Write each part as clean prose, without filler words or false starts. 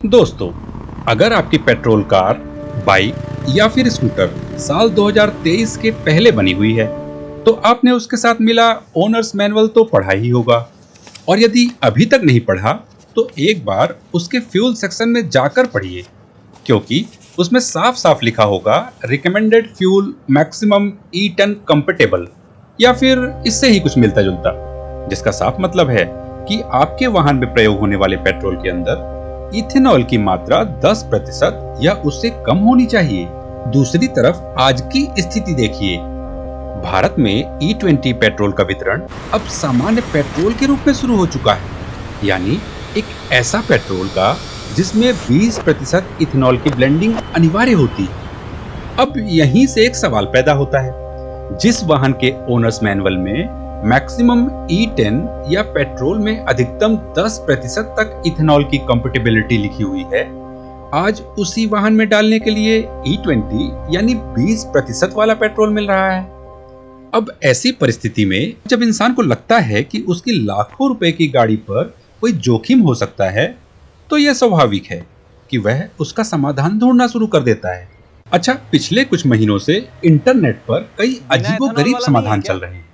दोस्तों, अगर आपकी पेट्रोल कार, बाइक या फिर स्कूटर साल 2023 के पहले बनी हुई है, तो आपने उसके साथ मिला ओनर्स मैनुअल तो पढ़ा ही होगा। और यदि अभी तक नहीं पढ़ा, तो एक बार उसके फ्यूल सेक्शन में जाकर पढ़िए, क्योंकि उसमें साफ साफ लिखा होगा recommended fuel maximum E10 compatible, या फिर इससे ही कुछ मिलता जुलता, जिसका साफ मतलब है कि आपके वाहन में प्रयोग होने वाले पेट्रोल के अंदर इथेनॉल की मात्रा 10% या उससे कम होनी चाहिए। दूसरी तरफ आज की स्थिति देखिए, भारत में E20 पेट्रोल का वितरण अब सामान्य पेट्रोल के रूप में शुरू हो चुका है, यानी एक ऐसा पेट्रोल का जिसमें 20% इथेनॉल की ब्लेंडिंग अनिवार्य होती है। अब यहीं से एक सवाल पैदा होता है, जिस वाहन के ओनर्स मैनुअल में मैक्सिमम E10 या पेट्रोल में अधिकतम 10% तक इथेनॉल की कंपैटिबिलिटी लिखी हुई है, आज उसी वाहन में डालने के लिए E20 यानी 20% वाला पेट्रोल मिल रहा है। अब ऐसी परिस्थिति में जब इंसान को लगता है कि उसकी लाखों रुपए की गाड़ी पर कोई जोखिम हो सकता है, तो यह स्वाभाविक है कि वह उसका समाधान ढूंढना शुरू कर देता है। अच्छा, पिछले कुछ महीनों से इंटरनेट पर कई अजीबोगरीब समाधान चल रहे हैं।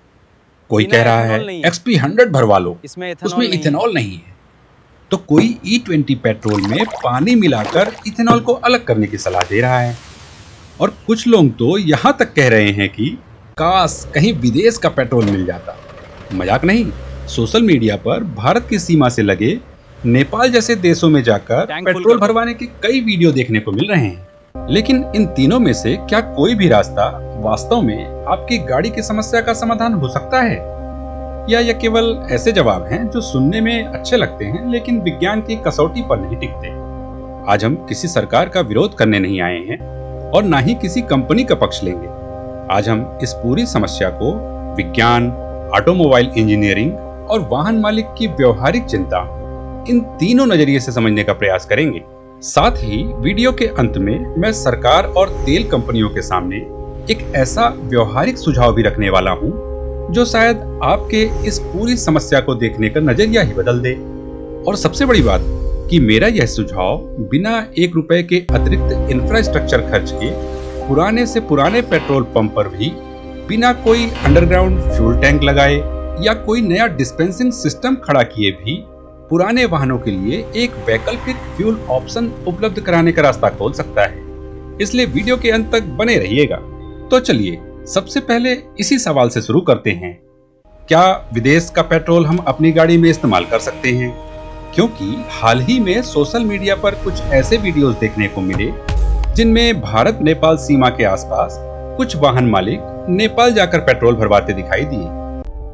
कोई कह रहा है XP100 भरवा लो, उसमें इथेनॉल नहीं है। तो कोई E20 पेट्रोल में पानी मिलाकर इथेनॉल को अलग करने की सलाह दे रहा है। और कुछ लोग तो यहाँ तक कह रहे हैं कि काश कहीं विदेश का पेट्रोल मिल जाता। मजाक नहीं, सोशल मीडिया पर भारत की सीमा से लगे नेपाल जैसे देशों में जाकर पेट्रोल भरवाने के कई वीडियो देखने को मिल रहे हैं। लेकिन इन तीनों में से क्या कोई भी रास्ता वास्तव में आपकी गाड़ी की समस्या का समाधान हो सकता है, या यह केवल ऐसे जवाब हैं जो सुनने में अच्छे लगते हैं लेकिन विज्ञान की कसौटी पर नहीं टिकते? आज हम किसी सरकार का विरोध करने नहीं आए हैं और ना ही किसी कंपनी का पक्ष लेंगे। आज हम इस पूरी समस्या को विज्ञान, ऑटोमोबाइल इंजीनियरिंग और वाहन मालिक की व्यवहारिक चिंता, इन तीनों नजरिए से समझने का प्रयास करेंगे। साथ ही वीडियो के अंत में मैं सरकार और तेल कंपनियों के सामने एक ऐसा व्यवहारिक सुझाव भी रखने वाला हूं जो शायद आपके इस पूरी समस्या को देखने का नजरिया ही बदल दे। और सबसे बड़ी बात कि मेरा यह सुझाव बिना ₹1 के अतिरिक्त इंफ्रास्ट्रक्चर खर्च के पुराने से पुराने पेट्रोल पंप पर भी बिना कोई अंडरग्राउंड फ्यूल टैंक लगाए या कोई नया डिस्पेंसिंग सिस्टम खड़ा किए भी पुराने वाहनों के लिए एक वैकल्पिक फ्यूल ऑप्शन उपलब्ध कराने का रास्ता खोल सकता है। इसलिए वीडियो के अंत तक बने रहिएगा। तो चलिए सबसे पहले इसी सवाल से शुरू करते हैं, क्या विदेश का पेट्रोल हम अपनी गाड़ी में इस्तेमाल कर सकते हैं? क्योंकि हाल ही में सोशल मीडिया पर कुछ ऐसे वीडियोस देखने को मिले जिनमें भारत नेपाल सीमा के आसपास कुछ वाहन मालिक नेपाल जाकर पेट्रोल भरवाते दिखाई दिए।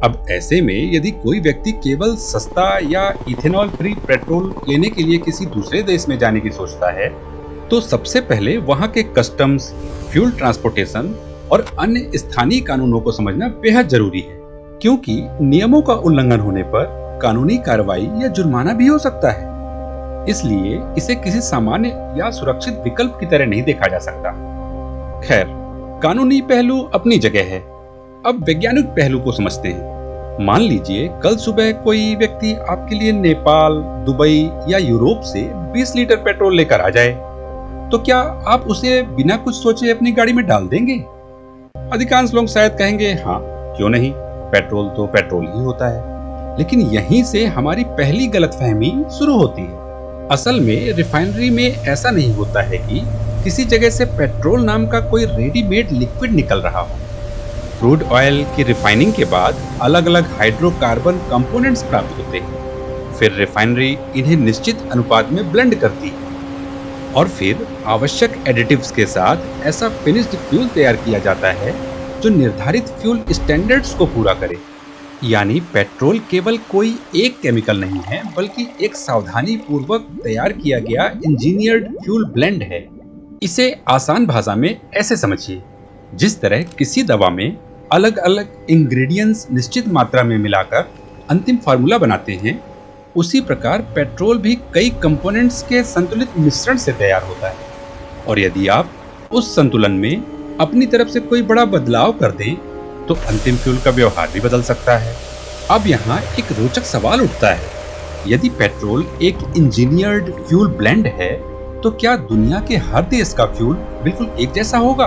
अब ऐसे में यदि कोई व्यक्ति केवल सस्ता या इथेनॉल फ्री पेट्रोल लेने के लिए किसी दूसरे देश में जाने की सोचता है, तो सबसे पहले वहां के कस्टम्स, फ्यूल ट्रांसपोर्टेशन और अन्य स्थानीय कानूनों को समझना बेहद जरूरी है, क्योंकि नियमों का उल्लंघन होने पर कानूनी कार्रवाई या जुर्माना भी हो सकता है। इसलिए इसे किसी सामान्य या सुरक्षित विकल्प की तरह नहीं देखा जा सकता। खैर, कानूनी पहलू अपनी जगह है। अब वैज्ञानिक पहलू को समझते हैं। मान लीजिए कल सुबह कोई व्यक्ति आपके लिए नेपाल, दुबई या यूरोप से 20 लीटर पेट्रोल लेकर आ जाए, तो क्या आप उसे बिना कुछ सोचे अपनी गाड़ी में डाल देंगे? अधिकांश लोग शायद कहेंगे हाँ, क्यों नहीं, पेट्रोल तो पेट्रोल ही होता है। लेकिन यहीं से हमारी पहली गलतफहमी शुरू होती है। असल में रिफाइनरी में ऐसा नहीं होता है कि किसी जगह से पेट्रोल नाम का कोई रेडीमेड लिक्विड निकल रहा हो। क्रूड ऑयल की रिफाइनिंग के बाद अलग अलग हाइड्रोकार्बन कंपोनेंट्स प्राप्त होते हैं। फिर रिफाइनरी इन्हें निश्चित अनुपात में ब्लेंड करती है और फिर आवश्यक एडिटिव्स के साथ ऐसा फिनिश्ड फ्यूल तैयार किया जाता है जो निर्धारित फ्यूल स्टैंडर्ड्स को पूरा करे। यानी पेट्रोल केवल कोई एक केमिकल नहीं है, बल्कि एक सावधानी पूर्वक तैयार किया गया इंजीनियर्ड फ्यूल ब्लेंड है। इसे आसान भाषा में ऐसे समझिए, जिस तरह किसी दवा में अलग अलग इंग्रेडिएंट्स निश्चित मात्रा में मिलाकर अंतिम फार्मूला बनाते हैं, उसी प्रकार पेट्रोल भी कई कंपोनेंट्स के संतुलित मिश्रण से तैयार होता है। और यदि आप उस संतुलन में अपनी तरफ से कोई बड़ा बदलाव कर दें, तो अंतिम फ्यूल का व्यवहार भी बदल सकता है। अब यहाँ एक रोचक सवाल उठता है, यदि पेट्रोल एक इंजीनियर्ड फ्यूल ब्लेंड है, तो क्या दुनिया के हर देश का फ्यूल बिल्कुल एक जैसा होगा?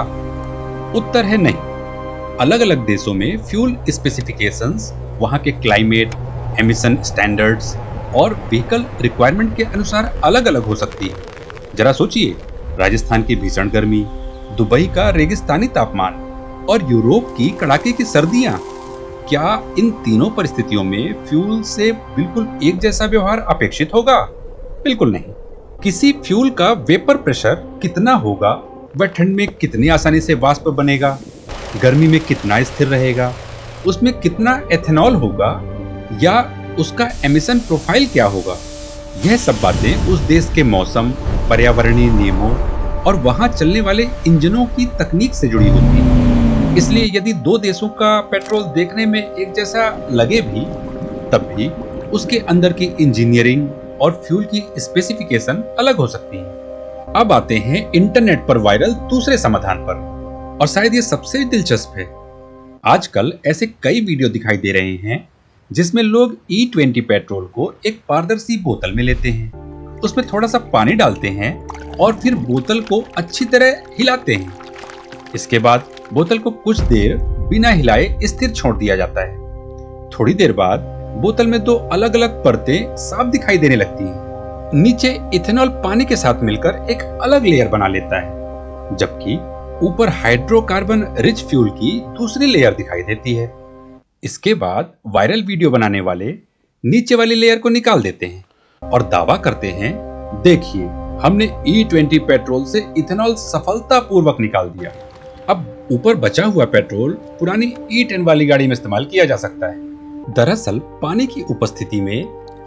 उत्तर है नहीं। अलग अलग देशों में फ्यूल स्पेसिफिकेशंस वहां के क्लाइमेट, एमिशन स्टैंडर्ड्स और व्हीकल रिक्वायरमेंट के अनुसार अलग अलग हो सकती है। जरा सोचिए, राजस्थान की भीषण गर्मी, दुबई का रेगिस्तानी तापमान और यूरोप की कड़ाके की सर्दियां, क्या इन तीनों परिस्थितियों में फ्यूल से बिल्कुल एक जैसा व्यवहार अपेक्षित होगा? बिल्कुल नहीं। किसी फ्यूल का वेपर प्रेशर कितना होगा, वह ठंड में कितनी आसानी से वाष्प बनेगा, गर्मी में कितना स्थिर रहेगा, उसमें कितना एथेनॉल होगा या उसका एमिशन प्रोफाइल क्या होगा, यह सब बातें उस देश के मौसम, पर्यावरणीय नियमों और वहां चलने वाले इंजनों की तकनीक से जुड़ी होती है। इसलिए यदि दो देशों का पेट्रोल देखने में एक जैसा लगे भी, तब भी उसके अंदर की इंजीनियरिंग और फ्यूल की स्पेसिफिकेशन अलग हो सकती है। अब आते हैं इंटरनेट पर वायरल दूसरे समाधान पर, और शायद ये सबसे दिलचस्प है। आजकल ऐसे कई वीडियो दिखाई दे रहे हैं जिसमें लोग E20 पेट्रोल को एक पारदर्शी बोतल में लेते हैं, उसमें थोड़ा सा पानी डालते हैं और फिर बोतल को अच्छी तरह हिलाते हैं। इसके बाद बोतल को कुछ देर बिना हिलाए स्थिर छोड़ दिया जाता है। थोड़ी देर बाद बोतल में दो अलग अलग परतें साफ दिखाई देने लगती हैं। नीचे इथेनॉल पानी के साथ मिलकर एक अलग लेयर बना लेता है, जबकि ऊपर हाइड्रोकार्बन रिच फ्यूल की दूसरी लेयर दिखाई देती है। इसके बाद वायरल वीडियो बनाने वाले नीचे वाली लेयर को निकाल देते हैं और दावा करते हैं, देखिए हमने E20 पेट्रोल से इथेनॉल सफलतापूर्वक निकाल दिया। अब ऊपर बचा हुआ पेट्रोल पुरानी E10 वाली गाड़ी में इस्तेमाल किया जा सकता है। दरअसल पानी की उपस्थिति में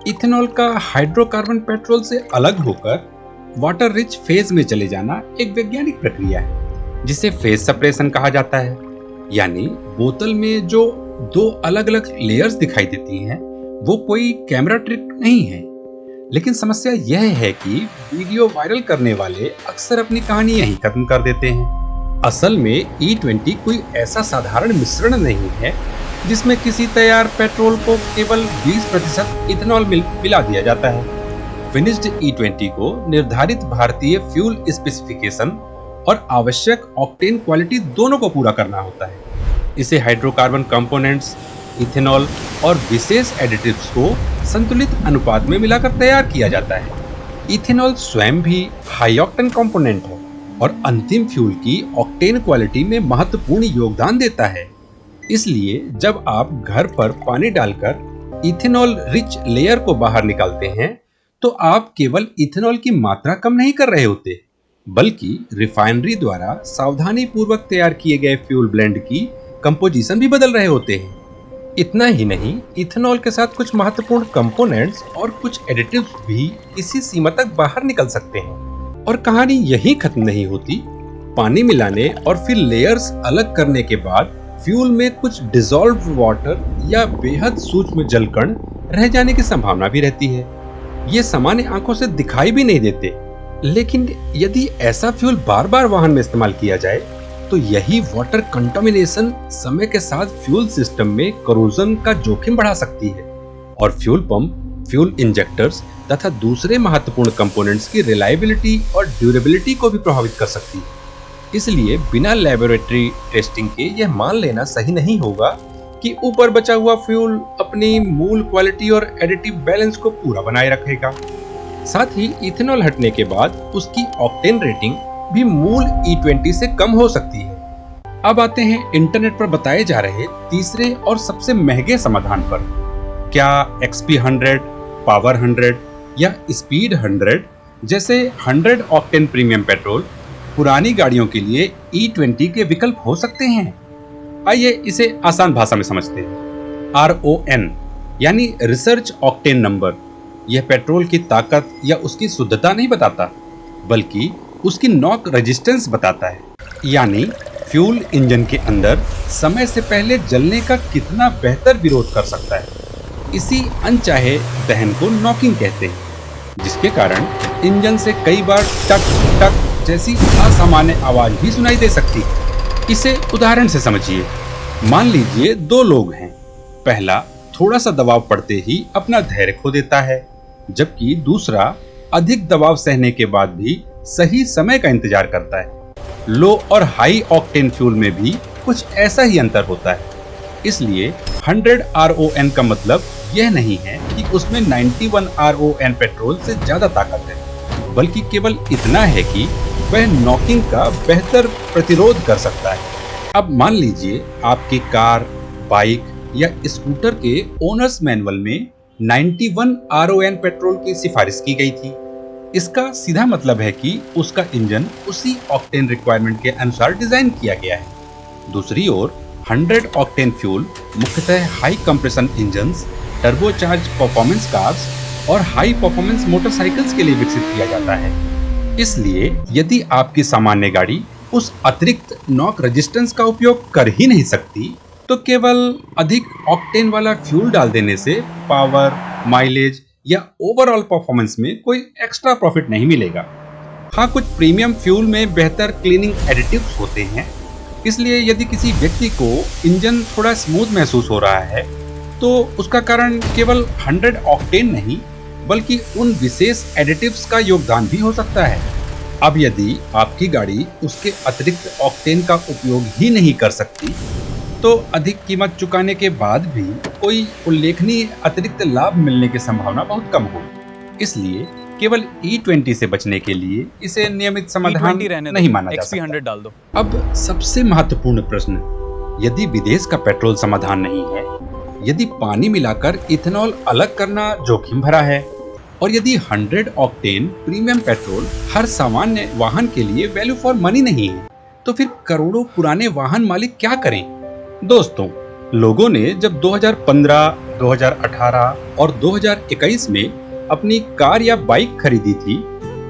इथेनॉल का हाइड्रोकार्बन पेट्रोल से अलग होकर वाटर रिच फेज में चले जाना एक वैज्ञानिक प्रक्रिया है, जिसे फेज सेपरेशन कहा जाता है। यानी बोतल में जो दो अलग अलग लेयर्स दिखाई देती हैं, वो कोई कैमरा ट्रिक नहीं है। लेकिन समस्या यह है कि वीडियो वायरल करने वाले अक्सर अपनी कहानी यहीं खत्म कर देते हैं। असल में E20 कोई ऐसा साधारण मिश्रण नहीं है जिसमें किसी तैयार पेट्रोल को केवल 20% इथेनॉल मिला दिया जाता है। फिनिश्ड E20 को निर्धारित भारतीय फ्यूल स्पेसिफिकेशन और आवश्यक ऑक्टेन क्वालिटी दोनों को पूरा करना होता है। इसे हाइड्रोकार्बन कंपोनेंट्स, इथेनॉल और विशेष एडिटिव्स को संतुलित अनुपात में मिलाकर तैयार किया जाता है। इथेनॉल स्वयं भी हाई ऑक्टेन कंपोनेंट है और अंतिम फ्यूल की ऑक्टेन क्वालिटी में महत्वपूर्ण योगदान देता है। इसलिए जब आप घर पर पानी डालकर इथेनॉल रिच लेयर को बाहर निकालते हैं, तो आप केवल इथेनॉल की मात्रा कम नहीं कर रहे होते, बल्कि रिफाइनरी द्वारा सावधानी पूर्वक तैयार किए गए फ्यूल ब्लेंड की कंपोजिशन भी बदल रहे होते हैं। इतना ही नहीं, इथेनॉल के साथ कुछ महत्वपूर्ण कंपोनेंट्स और कुछ एडिटिव्स भी इसी सीमा तक बाहर निकल सकते हैं। और कहानी यही खत्म नहीं होती। पानी मिलाने और फिर लेयर्स अलग करने के बाद फ्यूल में कुछ डिसॉल्व्ड वाटर या बेहद सूक्ष्म जलकण रह जाने की संभावना भी रहती है। ये सामान्य आंखों से दिखाई भी नहीं देते, लेकिन यदि ऐसा फ्यूल बार बार वाहन में इस्तेमाल किया जाए, तो यही वाटर कंटामिनेशन समय के साथ फ्यूल सिस्टम में करोजन का जोखिम बढ़ा सकती है और फ्यूल पंप, फ्यूल इंजेक्टर्स तथा दूसरे महत्वपूर्ण कंपोनेंट्स की रिलायबिलिटी और ड्यूरेबिलिटी को भी प्रभावित कर सकती है। इसलिए बिना लेबोरेटरी टेस्टिंग के यह मान लेना सही नहीं होगा कि ऊपर बचा हुआ फ्यूल अपनी मूल क्वालिटी और एडिटिव बैलेंस को पूरा बनाए रखेगा। साथ ही इथेनॉल हटने के बाद उसकी ऑक्टेन रेटिंग भी मूल E20 से कम हो सकती है। अब आते हैं इंटरनेट पर बताए जा रहे तीसरे और सबसे महंगे समाधान पर। क्या XP100, पावर 100 या स्पीड 100 जैसे 100 ऑक्टेन प्रीमियम पेट्रोल पुरानी गाड़ियों के लिए E20 के विकल्प हो सकते हैं? आइए इसे आसान भाषा में समझते हैं। RON यानी रिसर्च ऑक्टेन नंबर, यह पेट्रोल की ताकत या उसकी शुद्धता नहीं बताता, बल्कि उसकी नॉक रेजिस्टेंस बताता है। यानी फ्यूल इंजन के अंदर समय से पहले जलने का कितना बेहतर विरोध कर सकता है। इसी अनचाहे दहन को नॉकिंग कहते हैं, जिसके कारण इंजन से कई बार टक टक जैसी असामान्य आवाज भी सुनाई दे सकती है। इसे उदाहरण से समझिए। मान लीजिए दो लोग हैं। पहला थोड़ा सा दबाव पड़ते ही अपना धैर्य खो देता है, जबकि दूसरा अधिक दबाव सहने के बाद भी सही समय का इंतजार करता है। लो और हाई ऑक्टेन फ्यूल में भी कुछ ऐसा ही अंतर होता है। इसलिए 100 RON का मतलब यह नहीं है कि उसमें 91 RON पेट्रोल से ज्यादा ताकत है, बल्कि केवल इतना है कि वह नॉकिंग का बेहतर प्रतिरोध कर सकता है। अब मान लीजिए आपकी कार, बाइक या स्कूटर के ओनर्स मैनुअल में 91 RON पेट्रोल की सिफारिश की गई थी। इसका सीधा मतलब है कि उसका इंजन उसी ऑक्टेन रिक्वायरमेंट के अनुसार डिजाइन किया गया है। दूसरी ओर 100 ऑक्टेन फ्यूल मुख्यतः high compression engines, turbocharge performance cars और हाई परफॉर्मेंस मोटरसाइकिल्स के लिए विकसित किया जाता है। इसलिए यदि आपकी सामान्य गाड़ी उस अतिरिक्त नॉक रेजिस्टेंस का उपयोग कर ही नहीं सकती, तो केवल अधिक ऑक्टेन वाला फ्यूल डाल देने से पावर, माइलेज या ओवरऑल परफॉर्मेंस में कोई एक्स्ट्रा प्रॉफिट नहीं मिलेगा। हाँ, कुछ प्रीमियम फ्यूल में बेहतर क्लीनिंग एडिटिव्स होते हैं, इसलिए यदि किसी व्यक्ति को इंजन थोड़ा स्मूथ महसूस हो रहा है, तो उसका कारण केवल 100 ऑक्टेन नहीं, बल्कि उन विशेष एडिटिव्स का योगदान भी हो सकता है। अब यदि आपकी गाड़ी उसके अतिरिक्त ऑक्टेन का उपयोग ही नहीं कर सकती, तो अधिक कीमत चुकाने के बाद भी कोई उल्लेखनीय अतिरिक्त लाभ मिलने की संभावना बहुत कम होगी। इसलिए केवल E20 से बचने के लिए इसे नियमित समाधान नहीं माना जा सकता। XP100 डाल दो। अब सबसे महत्वपूर्ण प्रश्न, यदि विदेश का पेट्रोल समाधान नहीं है, यदि पानी मिलाकर इथेनॉल अलग करना जोखिम भरा है, और यदि 100 ऑक्टेन प्रीमियम पेट्रोल हर सामान्य वाहन के लिए वैल्यू फॉर मनी नहीं है, तो फिर करोड़ों पुराने वाहन मालिक क्या करें? दोस्तों, लोगों ने जब 2015, 2018 और 2021 में अपनी कार या बाइक खरीदी थी,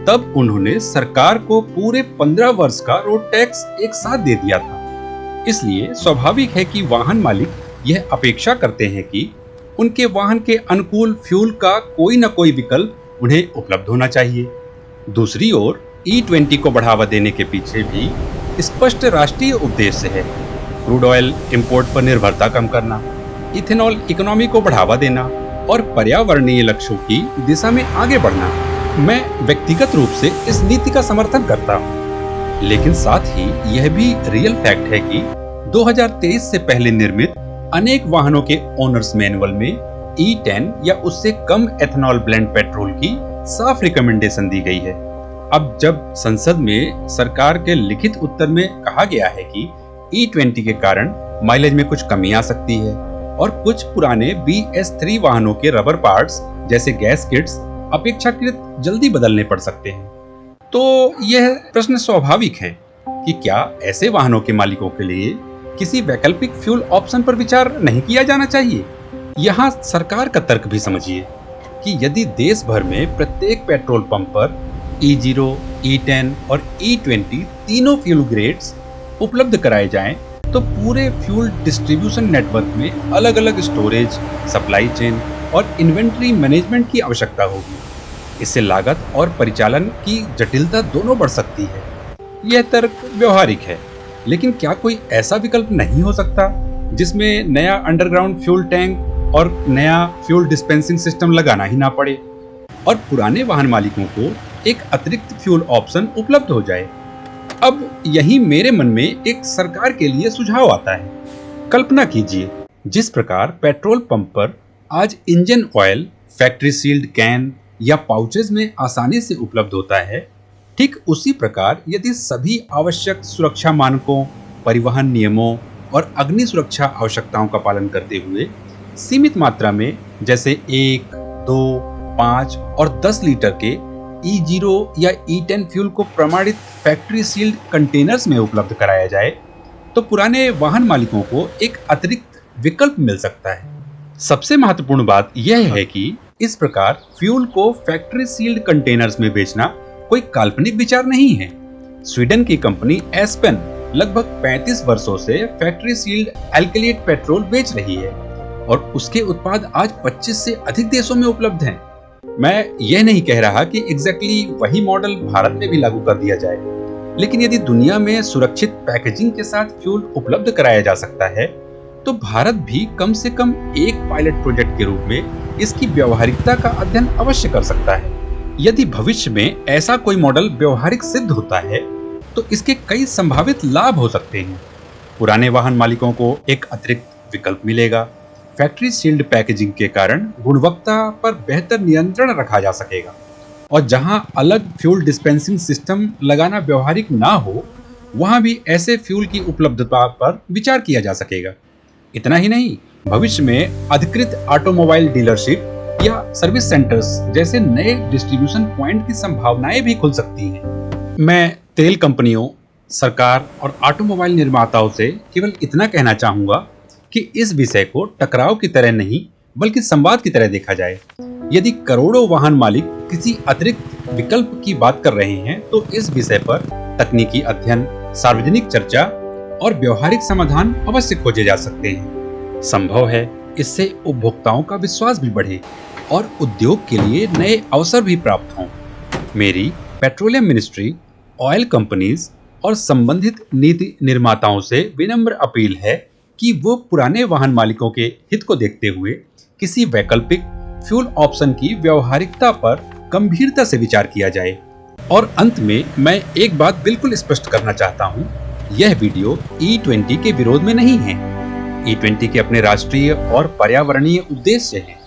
तब उन्होंने सरकार को पूरे 15 वर्ष का रोड टैक्स एक साथ दे दिया था। इसलिए स्वाभाविक है कि वाहन मालिक यह अपेक्षा करते हैं कि उनके वाहन के अनुकूल फ्यूल का कोई न कोई विकल्प उन्हें उपलब्ध होना चाहिए। दूसरी ओर E20 को बढ़ावा देने के पीछे भी स्पष्ट राष्ट्रीय उद्देश्य है। क्रूड ऑयल इंपोर्ट पर निर्भरता कम करना, इथेनॉल इकोनॉमी को बढ़ावा देना और पर्यावरणीय लक्ष्यों की दिशा में आगे बढ़ना। मैं व्यक्तिगत रूप से इस नीति का समर्थन करता हूँ, लेकिन साथ ही यह भी रियल फैक्ट है कि 2023 से पहले निर्मित अनेक वाहनों के ओनर्स मैनुअल में E10 या उससे कम एथेनॉल ब्लेंड पेट्रोल की साफ रिकमेंडेशन दी गई है। अब जब संसद में सरकार के लिखित उत्तर में कहा गया है कि E20 के कारण माइलेज में कुछ कमी आ सकती है और कुछ पुराने BS3 वाहनों के रबर पार्ट्स जैसे गैस्केट्स अपेक्षाकृत जल्दी बदलने पड़ सकते हैं, तो यह प्रश्न स्वाभाविक है कि क्या ऐसे वाहनों के मालिकों के लिए किसी वैकल्पिक फ्यूल ऑप्शन पर विचार नहीं किया जाना चाहिए? यहाँ सरकार का तर्क भी समझिए कि यदि देश भर में प्रत्येक पेट्रोल पंप पर E0, E10 और E20 तीनों फ्यूल ग्रेड्स उपलब्ध कराए जाएं, तो पूरे फ्यूल डिस्ट्रीब्यूशन नेटवर्क में अलग अलग स्टोरेज, सप्लाई चेन और इन्वेंट्री मैनेजमेंट की आवश्यकता होगी। इससे लागत और परिचालन की जटिलता दोनों बढ़ सकती है। यह तर्क व्यवहारिक है, लेकिन क्या कोई ऐसा विकल्प नहीं हो सकता जिसमें नया अंडरग्राउंड फ्यूल टैंक और नया फ्यूल डिस्पेंसिंग सिस्टम लगाना ही ना पड़े और पुराने वाहन मालिकों को एक अतिरिक्त फ्यूल ऑप्शन उपलब्ध हो जाए? अब यही मेरे मन में एक सरकार के लिए सुझाव आता है। कल्पना कीजिए, जिस प्रकार पेट्रोल पंप पर आज engine oil factory sealed can या पाउचेज में आसानी से उपलब्ध होता है, ठीक उसी प्रकार यदि सभी आवश्यक सुरक्षा मानकों, परिवहन नियमों और अग्नि सुरक्षा आवश्यकताओं का पालन करते हुए सीमित मात्रा में जैसे 1, 2, 5 और 10 लीटर के E0 या E10 फ्यूल को प्रमाणित फैक्ट्री सील्ड कंटेनर्स में उपलब्ध कराया जाए, तो पुराने वाहन मालिकों को एक अतिरिक्त विकल्प मिल सकता है। सबसे महत्वपूर्ण बात यह है कि इस प्रकार फ्यूल को फैक्ट्री सील्ड कंटेनर्स में बेचना कोई काल्पनिक विचार नहीं है। स्वीडन की कंपनी एस्पेन लगभग 35 वर्षों से फैक्ट्री सील्ड एल्कलीट पेट्रोल बेच रही है और उसके उत्पाद आज 25 से अधिक देशों में उपलब्ध हैं। मैं यह नहीं कह रहा कि एग्जैक्टली वही मॉडल भारत में भी लागू कर दिया जाए, लेकिन यदि दुनिया में सुरक्षित पैकेजिंग के साथ फ्यूल उपलब्ध कराया जा सकता है, तो भारत भी कम से कम एक पायलट प्रोजेक्ट के रूप में इसकी व्यवहारिकता का अध्ययन अवश्य कर सकता है। यदि भविष्य में ऐसा कोई मॉडल व्यवहारिक सिद्ध होता है तो इसके कई संभावित लाभ हो सकते हैं। पुराने वाहन मालिकों को एक अतिरिक्त विकल्प मिलेगा। फैक्ट्री सील्ड पैकेजिंग के कारण गुणवत्ता पर बेहतर नियंत्रण रखा जा सकेगा और जहां अलग फ्यूल डिस्पेंसिंग सिस्टम लगाना व्यवहारिक ना हो, वहां भी ऐसे फ्यूल की उपलब्धता पर विचार किया जा सकेगा। इतना ही नहीं, भविष्य में अधिकृत ऑटोमोबाइल डीलरशिप या सर्विस सेंटर्स जैसे नए डिस्ट्रीब्यूशन पॉइंट की संभावनाएं भी खुल सकती हैं। मैं तेल कंपनियों, सरकार और ऑटोमोबाइल निर्माताओं से केवल इतना कहना चाहूंगा कि इस विषय को टकराव की तरह नहीं बल्कि संवाद की तरह देखा जाए। यदि करोड़ों वाहन मालिक किसी अतिरिक्त विकल्प की बात कर रहे हैं तो इस विषय पर तकनीकी अध्ययन, सार्वजनिक चर्चा और व्यवहारिक समाधान अवश्य खोजे जा सकते हैं। संभव है इससे उपभोक्ताओं का विश्वास भी बढ़े और उद्योग के लिए नए अवसर भी प्राप्त हों। मेरी पेट्रोलियम मिनिस्ट्री, ऑयल कंपनीज और संबंधित नीति निर्माताओं से विनम्र अपील है कि वो पुराने वाहन मालिकों के हित को देखते हुए किसी वैकल्पिक फ्यूल ऑप्शन की व्यवहारिकता पर गंभीरता से विचार किया जाए। और अंत में मैं एक बात बिल्कुल स्पष्ट करना चाहता हूं, यह वीडियो E20 के विरोध में नहीं है। E20 के अपने राष्ट्रीय और पर्यावरणीय उद्देश्य हैं।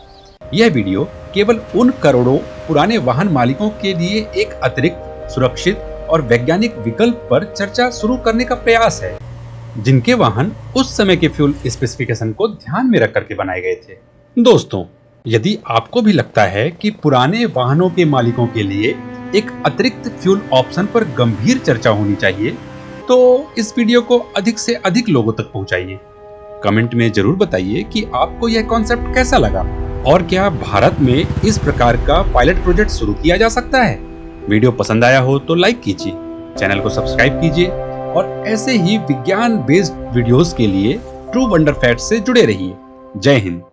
यह वीडियो केवल उन करोड़ों पुराने वाहन मालिकों के लिए एक अतिरिक्त सुरक्षित और वैज्ञानिक विकल्प पर चर्चा शुरू करने का प्रयास है, जिनके वाहन उस समय के फ्यूल स्पेसिफिकेशन को ध्यान में रख करके बनाए गए थे। दोस्तों, यदि आपको भी लगता है कि पुराने वाहनों के मालिकों के लिए एक अतिरिक्त फ्यूल ऑप्शन पर गंभीर चर्चा होनी चाहिए, तो इस वीडियो को अधिक से अधिक लोगों तक पहुंचाइए। कमेंट में जरूर बताइए कि आपको यह कॉन्सेप्ट कैसा लगा और क्या भारत में इस प्रकार का पायलट प्रोजेक्ट शुरू किया जा सकता है। वीडियो पसंद आया हो तो लाइक कीजिए, चैनल को सब्सक्राइब कीजिए और ऐसे ही विज्ञान बेस्ड वीडियोस के लिए ट्रू वंडर फैक्ट्स से जुड़े रहिए। जय हिंद।